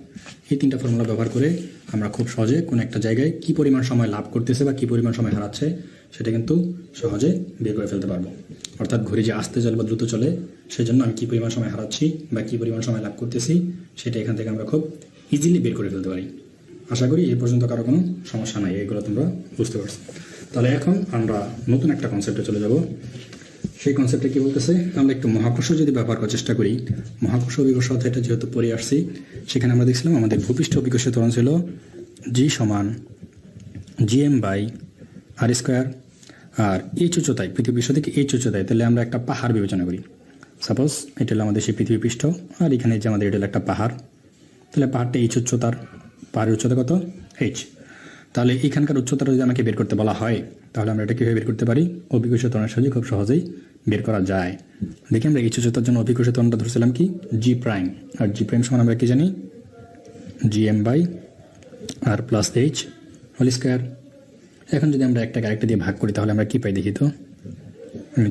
এই 3টা ফর্মুলা ব্যবহার করে আমরা খুব সহজে কোনো একটা জায়গায় কী পরিমাণ সময় লাভ করতেছে বা কী পরিমাণ সময় হারাচ্ছে সেটা কিন্তু সহজে বের করে ফেলতে পারবো। অর্থাৎ ঘড়ি যে আসতে চলে বা দ্রুত চলে সেজন্য আমি কী পরিমাণ সময় হারাচ্ছি বা কী পরিমাণ সময় লাভ করতেছি সেটা এখান থেকে আমরা খুব ইজিলি বের করে ফেলতে পারি। আশা করি এই পর্যন্ত কারো কোনো সমস্যা নাই, এগুলো তোমরা বুঝতে পারছো। তাহলে এখন আমরা নতুন একটা কনসেপ্টে চলে যাব। সেই কনসেপ্টে কী বলতেছে, আমরা একটু মহাকর্ষ যদি ব্যবহার করার চেষ্টা করি। মহাকর্ষ অভিকর্ষ অধ্যায়টা যেহেতু পড়ে আসছি, সেখানে আমরা দেখছিলাম আমাদের ভূপৃষ্ঠ অভিকর্ষের ত্বরণ ছিল G সমান Gm/r²। আর এই উচ্চতায়, পৃথিবী পৃষ্ঠ থেকে এই উচ্চতায়, তাহলে আমরা একটা পাহাড় বিবেচনা করি। সাপোজ এটা হলো আমাদের সেই পৃথিবী পৃষ্ঠ, আর এখানে যে আমাদের এটা হলো একটা পাহাড়, তাহলে পাহাড়টা এইচ উচ্চতার, পাহাড়ের উচ্চতা কত? H। তাহলে এখানকার উচ্চতাটা যদি আমাকে বের করতে বলা হয় তাহলে আমরা এটা কীভাবে বের করতে পারি? অভিকর্ষ ত্বরণের সাহায্যে খুব সহজেই বের করা যায়। দেখি আমরা এইচ উচ্চতার জন্য অভিকর্ষ ত্বরণটা ধরছিলাম কি? G', আর G' সমান আমরা কি জানি? Gm/r+h²। এখন যদি আমরা একটাকে আরেকটা দিয়ে ভাগ করি তাহলে আমরা কী পাই দেখি তো?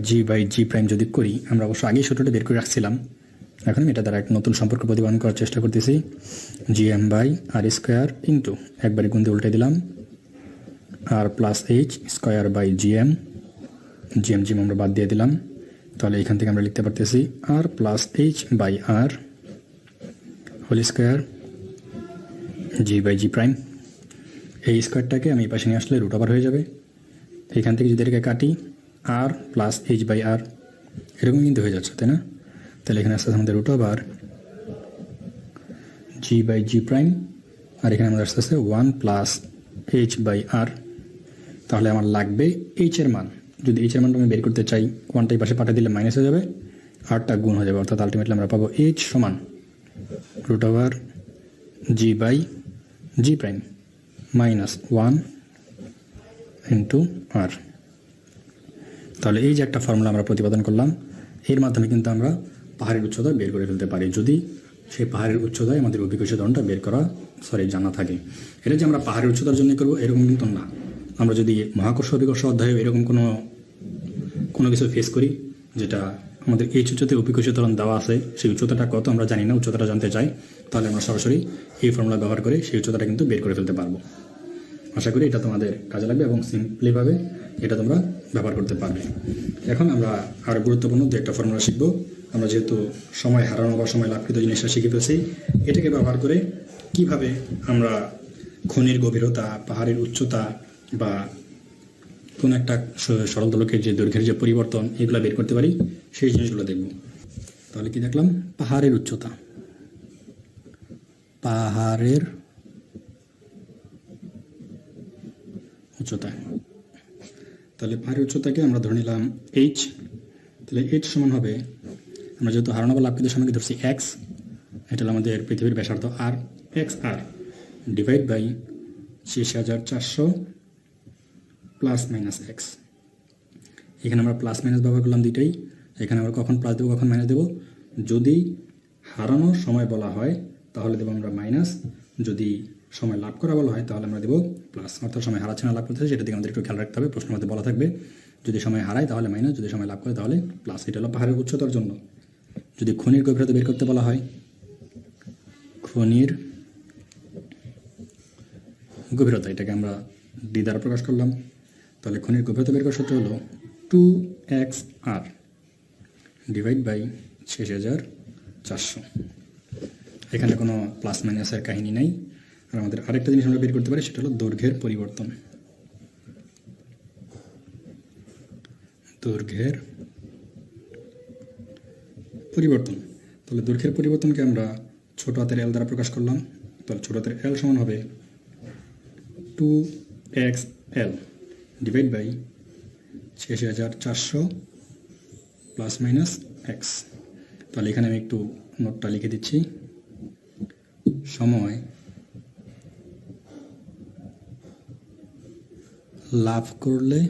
G/G' যদি করি, আমরা অবশ্য আগেই সূত্রটা বের করে রাখছিলাম, এখন আমি এটা দ্বারা একটা নতুন সম্পর্ক প্রতিপাদন করার চেষ্টা করতেছি। Gm/r² ইন্টু একবারে গুণ দিয়ে উল্টে দিলাম r+h²/gm, gm আমরা বাদ দিয়ে দিলাম। তাহলে এখান থেকে আমরা লিখতে পারতেছি r+h/r² G/G'। এই স্কোয়ারটাকে আমি এই পাশে নিয়ে আসলে √ওভার হয়ে যাবে। এখান থেকে যদি এটাকে কাটি আর প্লাস এইচ বাই আর, এরকম কিন্তু হয়ে যাচ্ছে, তাই না? তাহলে এখানে আসতে আমাদের root over G by G prime, আর এখানে আমাদের আসতে one plus H by R. তাহলে আমার লাগবে এইচের মান। যদি এইচের মানটা আমি বের করতে চাই, ওয়ানটাই পাশে পাঠিয়ে দিলে মাইনাস হয়ে যাবে, আরটা গুণ হয়ে যাবে, অর্থাৎ আলটিমেটলি আমরা পাবো এইচ সমান root over G by G prime minus one into R. তাহলে এই যে একটা ফর্মুলা আমরা প্রতিপাদন করলাম, এর মাধ্যমে কিন্তু আমরা পাহাড়ের উচ্চতা বের করে ফেলতে পারি, যদি সেই পাহাড়ের উচ্চতায় আমাদের অভিকর্ষীয় ত্বরণটা বের করা জানা থাকে। এটা যে আমরা পাহাড়ের উচ্চতার জন্য করবো এরকম কিন্তু না। আমরা যদি মহাকর্ষ অভিকর্ষ অধ্যায়ে এরকম কোনো কিছু ফেস করি, যেটা আমাদের এই উচ্চতায় অভিকর্ষীয় ত্বরণ দেওয়া আছে, সেই উচ্চতাটা কত আমরা জানি না, উচ্চতাটা জানতে চাই, তাহলে আমরা সরাসরি এই ফর্মুলা ব্যবহার করে সেই উচ্চতাটা কিন্তু বের করে ফেলতে পারবো। আশা করি এটা তোমাদের কাজে লাগবে এবং সিম্পলিভাবে এটা তোমরা ব্যবহার করতে পারবে। এখন আমরা আরও গুরুত্বপূর্ণ দু একটা ফর্মুলা শিখব। আমরা যেহেতু সময় হারানো বা সময় লাভকৃত জিনিসটা শিখে ফেলছি, এটাকে ব্যবহার করে কিভাবে আমরা খনির গভীরতা, পাহাড়ের উচ্চতা বা কোনো একটা সরল দোলকের যে দৈর্ঘ্যের যে পরিবর্তন, এগুলো বের করতে পারি, সেই জিনিসগুলো দেখব। তাহলে কি দেখলাম? পাহাড়ের উচ্চতা, পাহাড়ের উচ্চতা। তাহলে পাহাড়ের উচ্চতাকে আমরা ধরে নিলাম এইচ। তাহলে এইচ সমান হবে, আমরা যেহেতু হারানো বা লাভকৃত সামগ্রী ধরছি এক্স, এটা হলো আমাদের পৃথিবীর ব্যাসার্ধ R, X R divide by 86,400 plus minus x. এখানে আমরা প্লাস মাইনাস ব্যবহার করলাম দুইটাই। এখানে আমরা কখন প্লাস দেবো, কখন মাইনাস দেবো? যদি হারানোর সময় বলা হয় তাহলে দেবো আমরা মাইনাস, যদি সময় লাভ করা বলা হয় তাহলে আমরা দেবো প্লাস। অর্থাৎ সময় হারাচ্ছে না লাভ করতেছে সেটা দিকে আমাদের একটু খেয়াল রাখতে হবে। প্রশ্নের মধ্যে বলা থাকবে যদি সময় হারায় তাহলে মাইনাস, যদি সময় লাভ করে তাহলে প্লাস। এটা হলো পাহাড়ের উচ্চতার জন্য। যদি খনির গভীরতা বের করতে বলা হয়, খনির গভীরতা, এটাকে আমরা ডি দ্বারা প্রকাশ করলাম। তাহলে খনির গভীরতা বের করার সূত্র হলো 2xr ডিভাইড বাই 6,400। এখানে কোনো প্লাস মাইনাসের কাহিনী নাই। আর আমাদের আরেকটা জিনিস আমরা বের করতে পারি, সেটা হলো দৈর্ঘ্যের পরিবর্তন। দৈর্ঘ্যের পরিবর্তন। তাহলে দৈর্ঘ্যের পরিবর্তনকে আমরা ছোট হাতের এল দ্বারা প্রকাশ করলাম। তাহলে ছোট হাতের এল সমান হবে 2xl divide by 6,400 plus minus x. তাহলে এখানে আমি একটু নোটটা লিখে দিচ্ছি। সময় লাভ করলে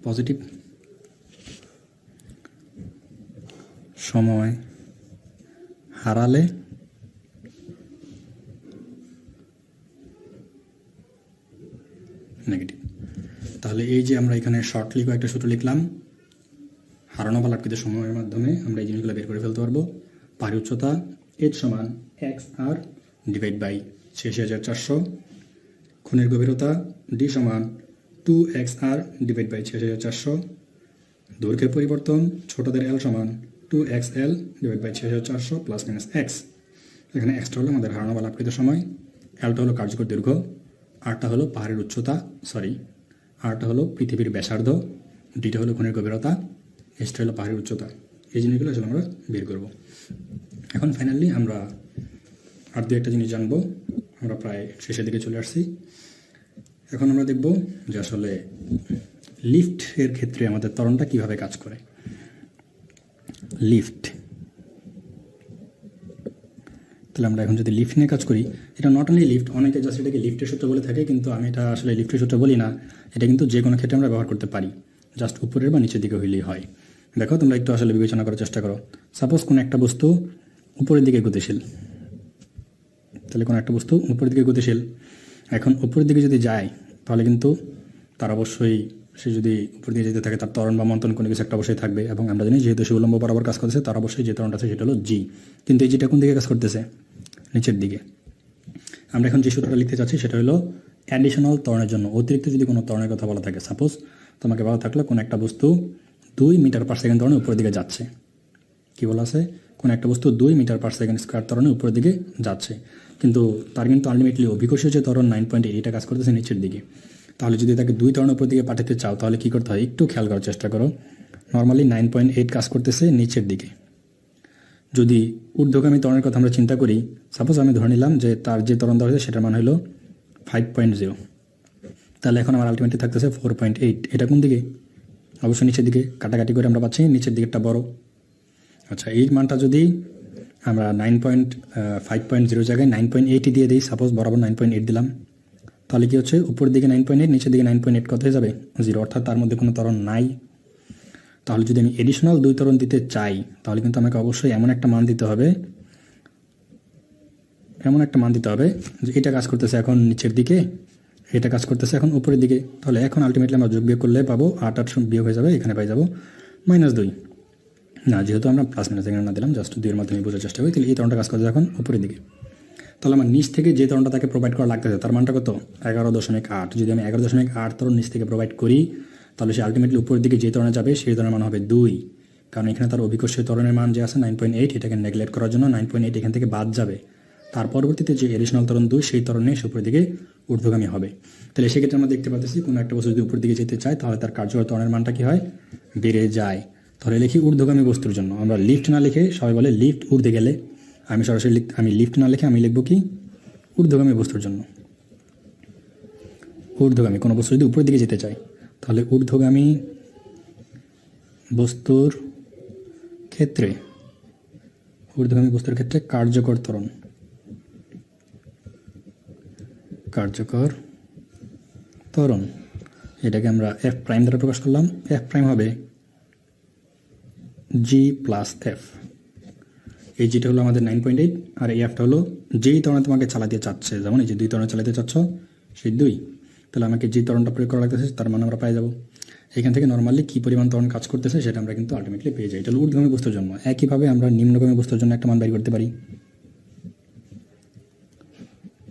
পজিটিভ, সময় হারালে নেগেটিভ। তাহলে এই যে আমরা এখানে শর্টলি কয়েকটা সূত্র লিখলাম, হারানো বা লাভকৃত সময়ের মাধ্যমে আমরা এই জিনিসগুলো বের করে ফেলতে পারবো। পাহাড়ি উচ্চতা এইচ সমান এক্স আর ডিভাইড বাই 6,400, খনির গভীরতা ডি সমান 2xr ডিভাইড বাই 6,400, দৈর্ঘ্যের পরিবর্তন ছোটদের এল সমান 2xl divide by 6,400 plus minus x. এখানে এক্সটা হলো আমাদের হারানো বা লাভকৃত সময়, এলটা হলো কার্যকর দৈর্ঘ্য, আরটা হলো পাহাড়ের উচ্চতা, আরটা হলো পৃথিবীর ব্যাসার্ধ, ডিটা হলো খনির গভীরতা, এসটা হলো পাহাড়ের উচ্চতা। এই জিনিসগুলো আসলে আমরা বের করব। এখন ফাইনালি আমরা আর দু একটা জিনিস জানবো। আমরা প্রায় শেষের দিকে চলে আসছি। এখন আমরা দেখব যে আসলে লিফটের ক্ষেত্রে আমাদের ত্বরণটা কিভাবে কাজ করে। লিফট, তাহলে আমরা এখন যদি লিফট নিয়ে কাজ করি, এটা নট অনলি লিফট, অনেকে জাস্ট এটাকে লিফটের সূত্র বলে থাকে, কিন্তু আমি এটা আসলে লিফটের সূত্র বলি না। এটা কিন্তু যে কোনো ক্ষেত্রে আমরা ব্যবহার করতে পারি, জাস্ট উপরের বা নিচের দিকে হইলেই হয়। দেখো তোমরা একটু আসলে বিবেচনা করার চেষ্টা করো। সাপোজ কোনো একটা বস্তু উপরের দিকে গতিশীল, তাহলে কোনো একটা বস্তু উপরের দিকে গতিশীল, এখন উপরের দিকে যদি যায় তাহলে কিন্তু তার অবশ্যই, সে যদি উপর দিকে যেতে থাকে তার ত্বরণ বা মন্থন কোনো কিছু একটা অবশ্যই থাকবে। এবং আমরা জানি যেহেতু সে উলম্ব বরাবর কাজ করতেছে, তার অবশ্যই যে ত্বরণটা আছে সেটা হলো জি। কিন্তু এই জিটা কোন দিকে কাজ করতেছে? নিচের দিকে। আমরা এখন যে সূত্রটা লিখতে চাচ্ছি সেটা হলো অ্যাডিশনাল ত্বরণের জন্য, অতিরিক্ত যদি কোনো ত্বরণের কথা বলা থাকে। সাপোজ তোমাকে বলা থাকলো কোনো একটা বস্তু 2 মিটার পার সেকেন্ড ত্বরণে উপরের দিকে যাচ্ছে। কী বলা আছে? কোনো একটা বস্তু 2 মিটার পার সেকেন্ড স্কোয়ার ত্বরণে উপরের দিকে যাচ্ছে, কিন্তু তার কিন্তু আলটিমেটলি অভিকর্ষীয় যে ত্বরণ 9.8 এটা কাজ করতেছে নিচের দিকে। তাহলে যদি তাকে 2 ত্বরণের উপর দিকে পাঠাতে চাও তাহলে কী করতে হয় একটু খেয়াল করার চেষ্টা করো। নর্মালি 9.8 কাজ করতেছে নিচের দিকে। যদি ঊর্ধ্বগামী ত্বরণের কথা আমরা চিন্তা করি, সাপোজ আমি ধরে নিলাম যে তার যে ত্বরণ দেওয়া হয়েছে সেটার মান হলো 5.0, তাহলে এখন আমার আলটিমেটলি থাকতেছে 4.8। এটা কোন দিকে? অবশ্যই নিচের দিকে। কাটাকাটি করে আমরা পাচ্ছি নিচের দিকেরটা বড়। আচ্ছা, এই মানটা যদি আমরা 5.0 জায়গায় 9.8 দিয়ে দিই, সাপোজ বরাবর 9.8 দিলাম, তাহলে কি হচ্ছে উপর দিকে 9.8, নিচের দিকে 9.8 কত হয়ে যাবে? 0, অর্থাৎ তার মধ্যে কোনো ত্বরণ নাই। তাহলে যদি আমি এডিশনাল 2 ত্বরণ দিতে চাই তাহলে কিন্তু আমাকে অবশ্যই এমন একটা মান দিতে হবে যে এটা কাজ করতেছে এখন নিচের দিকে, এটা কাজ করতেছে এখন উপরের দিকে। তাহলে এখন আলটিমেটলি আমরা যোগ বিয়োগ করলে পাবো 8 বিয়োগ হয়ে যাবে, এখানে পাই যাবো -2। না, যেহেতু আমরা প্লাস মাইনাস এখানে না দিলাম, জাস্ট 2 মাধ্যমে বোঝার চেষ্টা করি। তাহলে এই ত্বরণটা কাজ করছে এখন উপরের দিকে। তাহলে আমার নিচ থেকে যে ত্বরণটা তাকে প্রোভাইড করা লাগতেছে তার মানটা কত? 11.8। যদি আমি 11.8 ত্বরণ নিচ থেকে প্রোভাইড করি তাহলে সে আলটিমেটলি উপরের দিকে যে ত্বরণে যাবে সেই ত্বরণের মান হবে 2, কারণ এখানে তার অভিকর্ষীয় ত্বরণের মান যে আছে 9.8, এটাকে নেগলেক্ট করার জন্য 9.8 এখান থেকে বাদ যাবে। তার পরবর্তীতে যে এডিশনাল ত্বরণ 2 সেই ত্বরণে সে উপরের দিকে ঊর্ধ্বগামী হবে। তাহলে সেক্ষেত্রে আমরা দেখতে পাচ্ছি কোনো একটা বস্তু যদি উপর দিকে যেতে চায় তাহলে তার কার্যকর ত্বরণের মানটা কী হয়? বেড়ে যায়। তাহলে লিখি ঊর্ধ্বগামী বস্তুর জন্য। আমরা লিফট না লিখে, সবাই বলে লিফট ঊর্ধ্বে গেলে, আমি সরাসরি আমি লিফট না লিখে আমি লিখব কি ঊর্ধ্বগামী বস্তুর জন্য। ঊর্ধ্বগামী কোনো বস্তু যদি উপরের দিকে যেতে চায় তাহলে ঊর্ধ্বগামী বস্তুর ক্ষেত্রে কার্যকর ত্বরণ এটাকে আমরা এফ প্রাইম দ্বারা প্রকাশ করলাম। এফ প্রাইম হবে G+F। এই জিটা হলো আমাদের 9.8 আর এই এফটা হলো যেই ত্বরণে তোমাকে চালাতে চাচ্ছে, যেমন এই যে 2 ত্বরণে চালাতে চাচ্ছ সেই 2, তাহলে আমাকে যে ত্বরণটা প্রয়োগ করা লাগতেছে তার মান আমরা পাই যাবো। এখান থেকে নর্মালি কী পরিমাণ ত্বরণ কাজ করতেছে সেটা আমরা কিন্তু আলটিমেটলি পেয়ে যাই। এটা হলো ঊর্ধ্বগামী বস্তুর জন্য। একইভাবে আমরা নিম্নগামী বস্তুর জন্য একটা মান বের করতে পারি।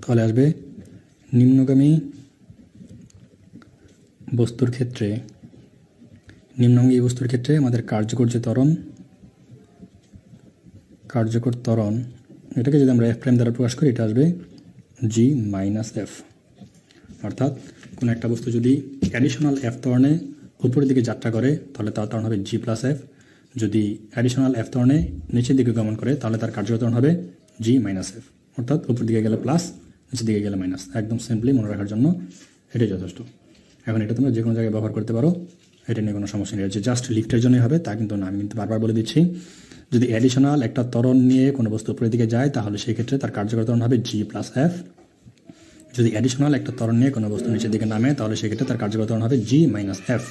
তাহলে আসবে নিম্নগামী বস্তুর ক্ষেত্রে আমাদের কার্যকর ত্বরণ এটাকে যদি আমরা এফ প্রাইম দ্বারা প্রকাশ করি এটা আসবে G-F। অর্থাৎ কোনো একটা বস্তু যদি অ্যাডিশনাল এফ ত্বরণে উপরের দিকে যাত্রা করে তাহলে তার ত্বরণ হবে G+F। যদি অ্যাডিশনাল এফ ত্বরণে নিচের দিকে গমন করে তাহলে তার কার্যকর ত্বরণ হবে G-F। অর্থাৎ উপর দিকে গেলে প্লাস, নিচের দিকে গেলে মাইনাস। একদম সিম্পলি মনে রাখার জন্য এটাই যথেষ্ট। এখন এটা তোমরা যে কোনো জায়গায় ব্যবহার করতে পারো, এটা নিয়ে কোনো সমস্যা নেই। যে জাস্ট লিফটের জন্যই হবে তা কিন্তু না, আমি কিন্তু বারবার বলে দিচ্ছি, যদি অ্যাডিশনাল একটা ত্বরণ নিয়ে কোনো বস্তু উপরের দিকে যায় তাহলে সেই ক্ষেত্রে তার কার্যকর ত্বরণ হবে G+F। যদি অ্যাডিশনাল একটা ত্বরণ নিয়ে কোনো বস্তু নিচের দিকে নামে তাহলে সেক্ষেত্রে তার কার্যকর ত্বরণ হবে G-F।